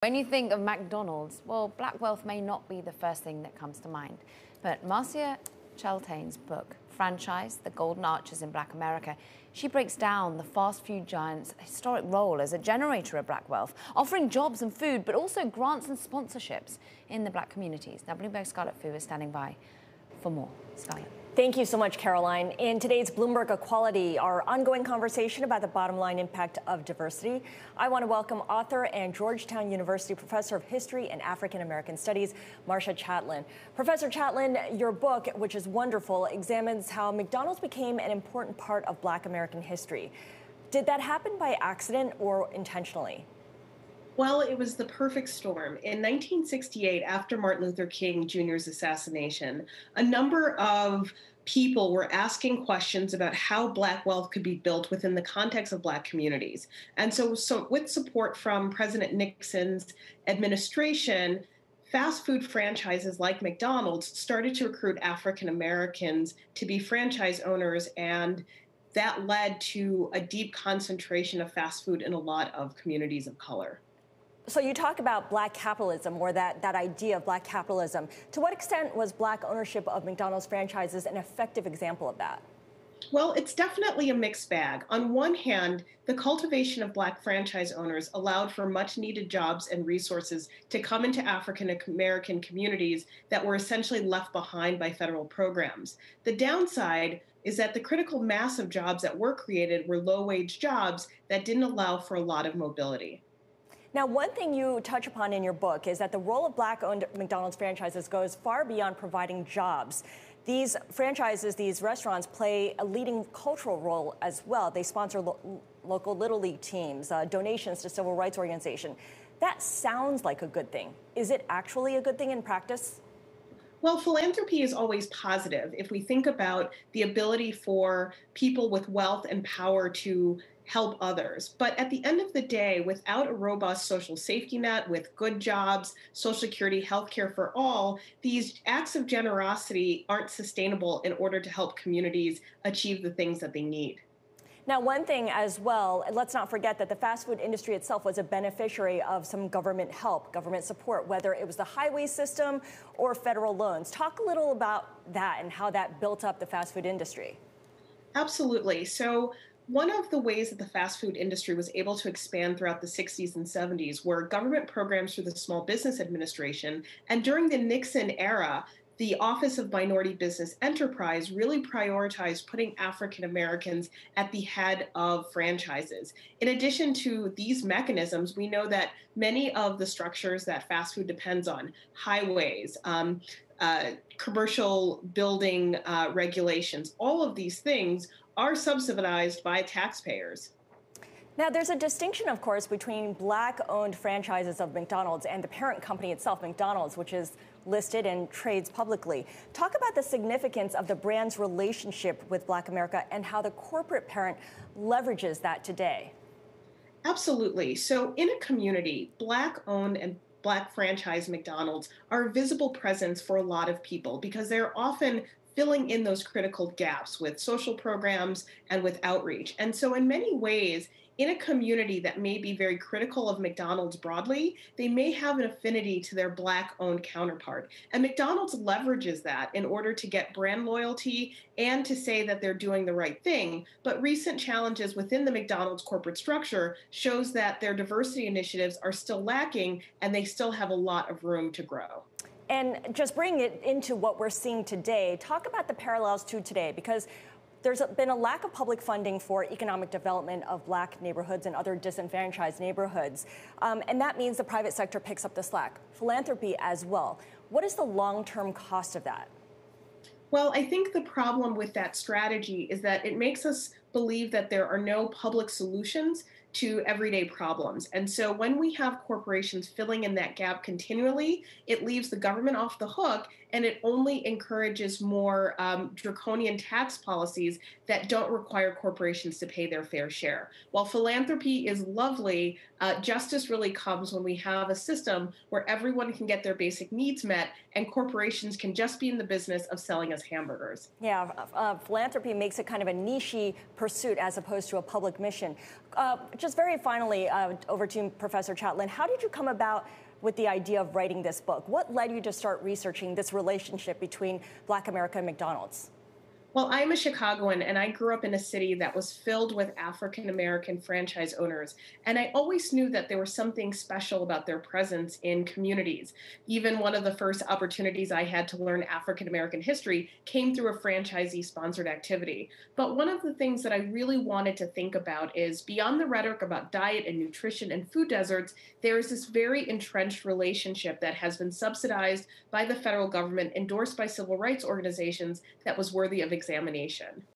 When you think of McDonald's, well, black wealth may not be the first thing that comes to mind. But Marcia Chaltane's book, Franchise, The Golden Arches in Black America, she breaks down the fast food giant's historic role as a generator of black wealth, offering jobs and food, but also grants and sponsorships in the black communities. Now, Bloomberg's Scarlett Fu is standing by for more. Scarlett. Thank you so much, Caroline. In today's Bloomberg Equality, our ongoing conversation about the bottom line impact of diversity, I want to welcome author and Georgetown University professor of history and African American studies, Marcia Chaltane. Professor Chaltane, your book, which is wonderful, examines how McDonald's became an important part of black American history. Did that happen by accident or intentionally? Well, it was the perfect storm. In 1968, after Martin Luther King Jr.'s assassination, a number of people were asking questions about how black wealth could be built within the context of black communities. And so with support from President Nixon's administration, fast food franchises like McDonald's started to recruit African Americans to be franchise owners, and that led to a deep concentration of fast food in a lot of communities of color. So you talk about black capitalism, or that idea of black capitalism. To what extent was black ownership of McDonald's franchises an effective example of that? Well, it's definitely a mixed bag. On one hand, the cultivation of black franchise owners allowed for much needed jobs and resources to come into African American communities that were essentially left behind by federal programs. The downside is that the critical mass of jobs that were created were low-wage jobs that didn't allow for a lot of mobility. Now, one thing you touch upon in your book is that the role of black-owned McDonald's franchises goes far beyond providing jobs. These franchises, these restaurants, play a leading cultural role as well. They sponsor local Little League teams, donations to civil rights organizations. That sounds like a good thing. Is it actually a good thing in practice? Well, philanthropy is always positive if we think about the ability for people with wealth and power to help others. But at the end of the day, without a robust social safety net, with good jobs, Social Security, healthcare for all, these acts of generosity aren't sustainable in order to help communities achieve the things that they need. Now, one thing as well, let's not forget that the fast food industry itself was a beneficiary of some government help, government support, whether it was the highway system or federal loans. Talk a little about that and how that built up the fast food industry. Absolutely. So one of the ways that the fast food industry was able to expand throughout the 60s and 70s were government programs through the Small Business Administration. And during the Nixon era, the Office of Minority Business Enterprise really prioritized putting African Americans at the head of franchises. In addition to these mechanisms, we know that many of the structures that fast food depends on, highways, commercial building regulations, all of these things are subsidized by taxpayers. Now, there's a distinction, of course, between black-owned franchises of McDonald's and the parent company itself, McDonald's, which is listed and trades publicly. Talk about the significance of the brand's relationship with Black America and how the corporate parent leverages that today. Absolutely. So in a community, Black-owned and Black franchise McDonald's are a visible presence for a lot of people because they're often filling in those critical gaps with social programs and with outreach. And so in many ways, in a community that may be very critical of McDonald's broadly, they may have an affinity to their Black-owned counterpart. And McDonald's leverages that in order to get brand loyalty and to say that they're doing the right thing. But recent challenges within the McDonald's corporate structure shows that their diversity initiatives are still lacking and they still have a lot of room to grow. And just bring it into what we're seeing today, talk about the parallels to today, because there's been a lack of public funding for economic development of black neighborhoods and other disenfranchised neighborhoods. And that means the private sector picks up the slack. Philanthropy as well. What is the long-term cost of that? Well, I think the problem with that strategy is that it makes us believe that there are no public solutions to everyday problems. And so when we have corporations filling in that gap continually, it leaves the government off the hook, and it only encourages more draconian tax policies that don't require corporations to pay their fair share. While philanthropy is lovely, justice really comes when we have a system where everyone can get their basic needs met and corporations can just be in the business of selling us hamburgers. Yeah, philanthropy makes it kind of a niche pursuit as opposed to a public mission. Just very finally, over to Professor Chatelain, how did you come about with the idea of writing this book? What led you to start researching this relationship between Black America and McDonald's? Well, I'm a Chicagoan and I grew up in a city that was filled with African American franchise owners. And I always knew that there was something special about their presence in communities. Even one of the first opportunities I had to learn African American history came through a franchisee sponsored activity. But one of the things that I really wanted to think about is beyond the rhetoric about diet and nutrition and food deserts, there is this very entrenched relationship that has been subsidized by the federal government, endorsed by civil rights organizations, that was worthy of examination.